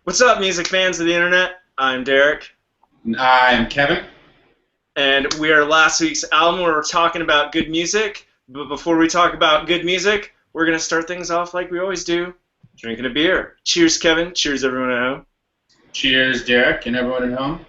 What's up, music fans of the internet? I'm Derek, I am Kevin. and we are last week's album where we're talking about good music. But before we talk about good music, we're going to start things off like we always do, drinking a beer. Cheers, Kevin. Cheers, everyone at home. Cheers, Derek, and everyone at home.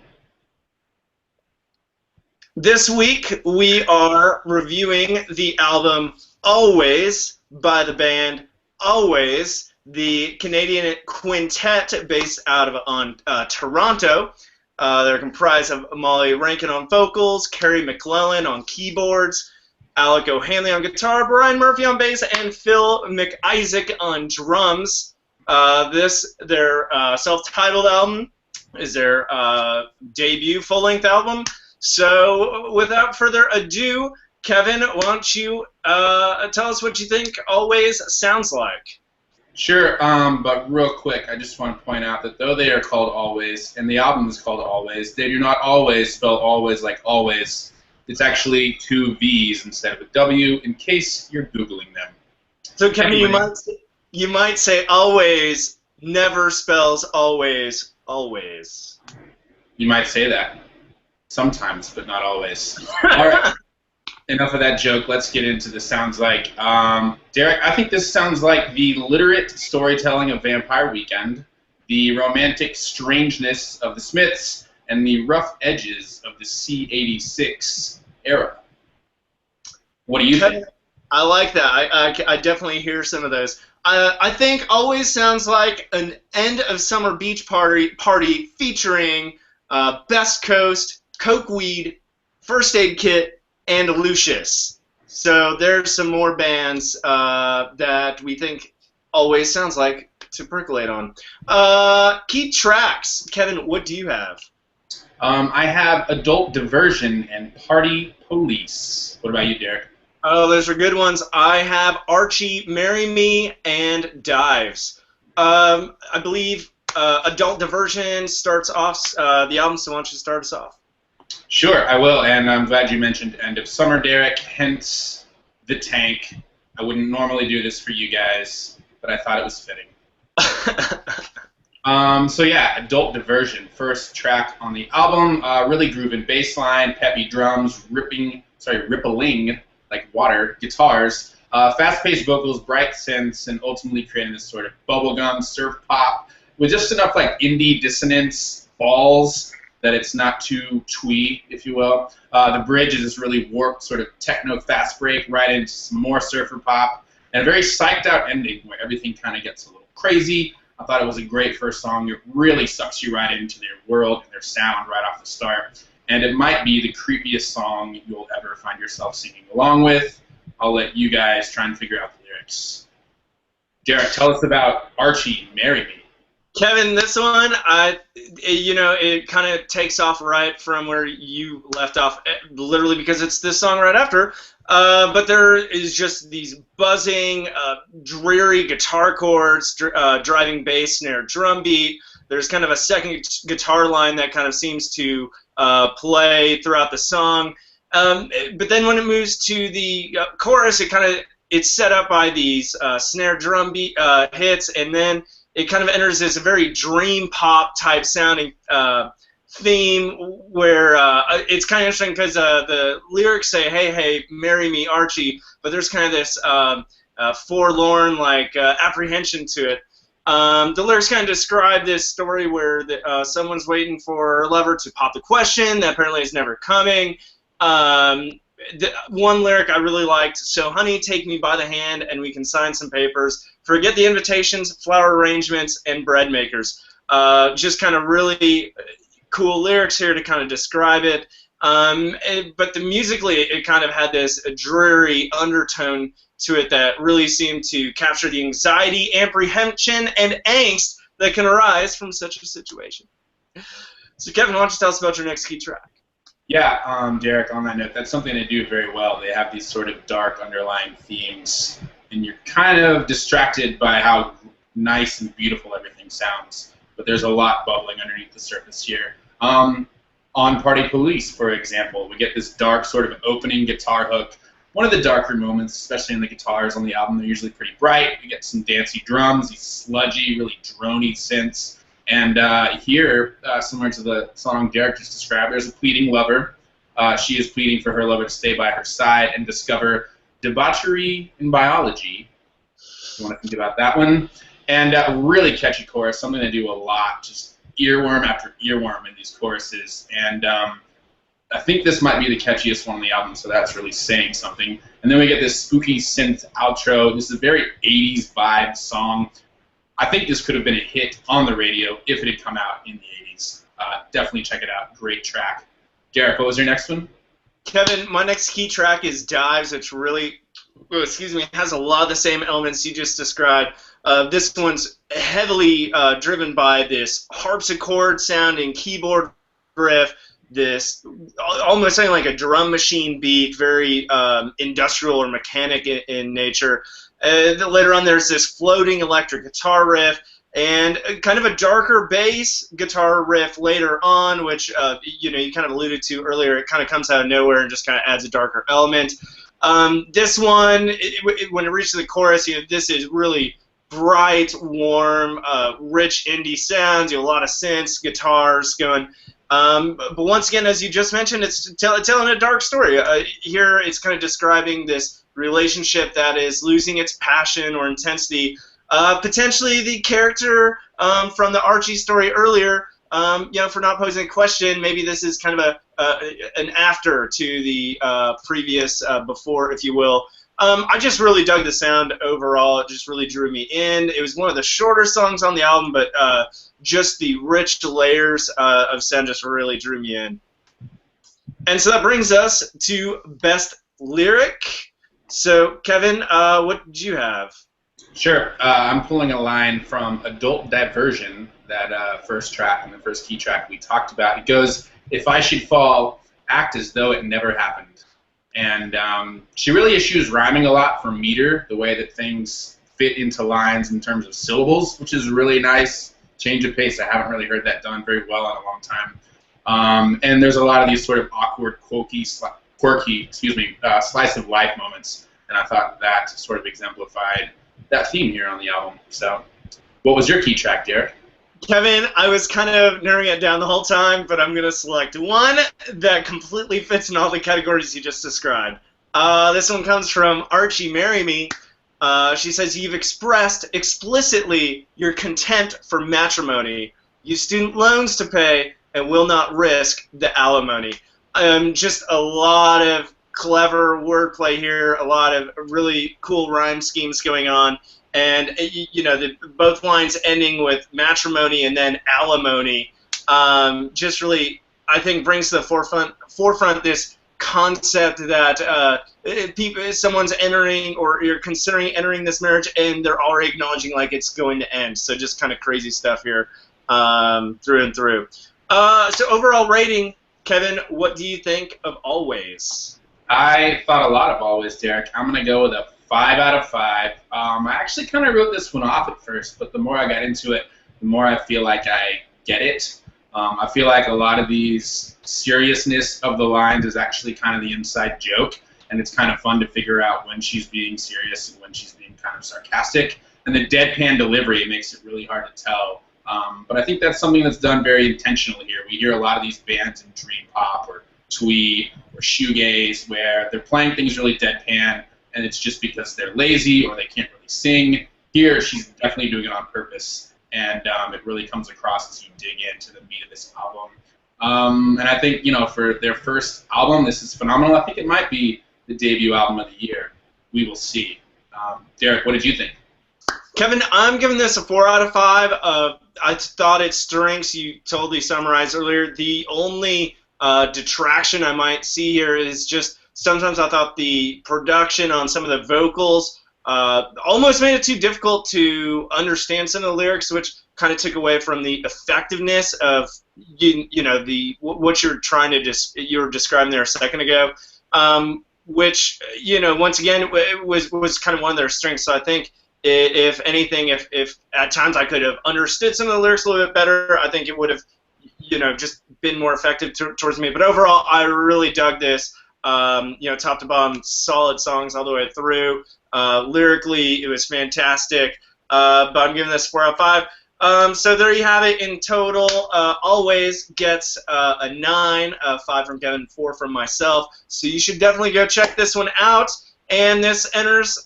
This week, we are reviewing the album Alvvays by the band Alvvays, the Canadian quintet based out of Toronto. They're comprised of Molly Rankin on vocals, Kerry McClellan on keyboards, Alec O'Hanley on guitar, Brian Murphy on bass, and Phil McIsaac on drums. Their self-titled album is their debut full-length album. So, without further ado, Kevin, why don't you tell us what you think Alvvays sounds like? Sure, but real quick, I just want to point out that though they are called Alvvays, and the album is called Alvvays, they do not always spell always like always. It's actually two V's instead of a W, in case you're Googling them. So, Kevin, Anyway. you might say always never spells always always. You might say that. Sometimes, but not always. All right. Enough of that joke. Let's get into the sounds like. Derek, I think this sounds like the literate storytelling of Vampire Weekend, the romantic strangeness of the Smiths, and the rough edges of the C86 era. What do you think? I like that. I definitely hear some of those. I think always sounds like an end of summer beach party featuring Best Coast, Coke Weed, First Aid Kit, and Lucius. So there's some more bands that we think always sounds like to percolate on. Key tracks. Kevin, what do you have? I have Adult Diversion and Party Police. What about you, Derek? Oh, those are good ones. I have Archie, Marry Me, and Dives. I believe Adult Diversion starts off the album, so why don't you start us off? Sure, I will, and I'm glad you mentioned End of Summer, Derek, hence the tank. I wouldn't normally do this for you guys, but I thought it was fitting. So yeah, Adult Diversion, first track on the album, really grooving bass line, peppy drums, rippling like water, guitars, fast-paced vocals, bright synths, and ultimately creating this sort of bubblegum surf pop with just enough like indie dissonance falls that it's not too twee, if you will. The bridge is this really warped sort of techno fast break right into some more surfer pop, and a very psyched out ending where everything kind of gets a little crazy. I thought it was a great first song. It really sucks you right into their world and their sound right off the start. And it might be the creepiest song you'll ever find yourself singing along with. I'll let you guys try and figure out the lyrics. Derek, tell us about Archie, Marry Me. Kevin, this one, it kind of takes off right from where you left off, literally because it's this song right after. But there is just these buzzing, dreary guitar chords, driving bass, snare, drum beat. There's kind of a second guitar line that kind of seems to play throughout the song. But then when it moves to the chorus, it's set up by these snare drum beat hits, and then it kind of enters this very dream pop type sounding theme where it's kind of interesting because the lyrics say, hey, hey, marry me, Archie, but there's kind of this forlorn apprehension to it. The lyrics kind of describe this story where someone's waiting for her lover to pop the question that apparently is never coming. One lyric I really liked, so honey, take me by the hand and we can sign some papers. Forget the invitations, flower arrangements, and bread makers. Just kind of really cool lyrics here to kind of describe it. But musically, it kind of had this dreary undertone to it that really seemed to capture the anxiety, apprehension, and angst that can arise from such a situation. So Kevin, why don't you tell us about your next key track? Yeah, Derek, on that note, that's something they do very well. They have these sort of dark underlying themes, and you're kind of distracted by how nice and beautiful everything sounds. But there's a lot bubbling underneath the surface here. On Party Police, for example, we get this dark sort of opening guitar hook. One of the darker moments, especially in the guitars on the album, they're usually pretty bright. We get some dancey drums, these sludgy, really droney synths, And here, similar to the song Derek just described, there's a pleading lover. She is pleading for her lover to stay by her side and discover debauchery in biology. You want to think about that one. And a really catchy chorus, something they do a lot, just earworm after earworm in these choruses. And I think this might be the catchiest one on the album, so that's really saying something. And then we get this spooky synth outro. This is a very 80s vibe song. I think this could have been a hit on the radio if it had come out in the 80s. Definitely check it out. Great track. Derek, what was your next one? Kevin, my next key track is Dives, which really, has a lot of the same elements you just described. This one's heavily driven by this harpsichord sounding keyboard riff, this almost sounding like a drum machine beat, very industrial or mechanic in nature. Later on, there's this floating electric guitar riff, and kind of a darker bass guitar riff later on, which you kind of alluded to earlier. It kind of comes out of nowhere and just kind of adds a darker element. This one, when it reaches the chorus, this is really bright, warm, rich indie sounds. A lot of synths, guitars going. But once again, as you just mentioned, it's telling a dark story. Here, it's kind of describing this relationship that is losing its passion or intensity. Potentially the character from the Archie story earlier, for not posing a question, maybe this is kind of an after to the previous before, if you will. I just really dug the sound overall. It just really drew me in. It was one of the shorter songs on the album, but just the rich layers of sound just really drew me in. And so that brings us to Best Lyric. So, Kevin, what did you have? Sure. I'm pulling a line from Adult Diversion, that first track and the first key track we talked about. It goes, "If I should fall, act as though it never happened." And she really eschews rhyming a lot for meter, the way that things fit into lines in terms of syllables, which is a really nice change of pace. I haven't really heard that done very well in a long time. And there's a lot of these sort of awkward, quirky slice of life moments, and I thought that sort of exemplified that theme here on the album. So, what was your key track, Derek? Kevin, I was kind of narrowing it down the whole time, but I'm going to select one that completely fits in all the categories you just described. This one comes from Archie, Marry Me. She says, "You've expressed explicitly your contempt for matrimony. You student loans to pay and will not risk the alimony." Just a lot of clever wordplay here, a lot of really cool rhyme schemes going on, and both lines ending with matrimony and then alimony just really, I think, brings to the forefront this concept that someone's entering or you're considering entering this marriage and they're already acknowledging like it's going to end. So just kind of crazy stuff here through and through. So overall rating, Kevin, what do you think of Alvvays? I thought a lot of Alvvays, Derek. I'm going to go with a 5 out of 5. I actually kind of wrote this one off at first, but the more I got into it, the more I feel like I get it. I feel like a lot of these seriousness of the lines is actually kind of the inside joke, and it's kind of fun to figure out when she's being serious and when she's being kind of sarcastic. And the deadpan delivery makes it really hard to tell. But I think that's something that's done very intentionally here. We hear a lot of these bands in dream pop or twee or shoegaze where they're playing things really deadpan, and it's just because they're lazy or they can't really sing. Here, she's definitely doing it on purpose, and it really comes across as you dig into the meat of this album. And I think, for their first album, this is phenomenal. I think it might be the debut album of the year. We will see. Derek, what did you think? Kevin, I'm giving this a 4 out of 5. I thought its strengths you totally summarized earlier. The only detraction I might see here is just sometimes I thought the production on some of the vocals almost made it too difficult to understand some of the lyrics, which kind of took away from the effectiveness of what you're trying to you were describing there a second ago, which once again it was kind of one of their strengths. So I think if anything, if at times I could have understood some of the lyrics a little bit better, I think it would have just been more effective towards me. But overall, I really dug this. Top to bottom, solid songs all the way through. Lyrically, it was fantastic. But I'm giving this 4 out of 5. So there you have it in total. Alvvays gets a 9, 5 from Kevin, 4 from myself. So you should definitely go check this one out. And this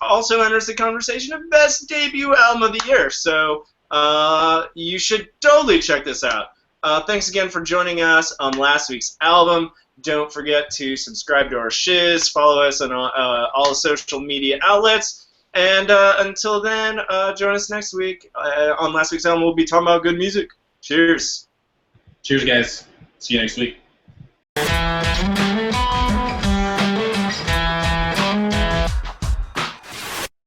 also enters the conversation of best debut album of the year. So you should totally check this out. Thanks again for joining us on last week's album. Don't forget to subscribe to our shiz, follow us on all the social media outlets, and until then, join us next week. On last week's album, we'll be talking about good music. Cheers. Cheers, guys. See you next week.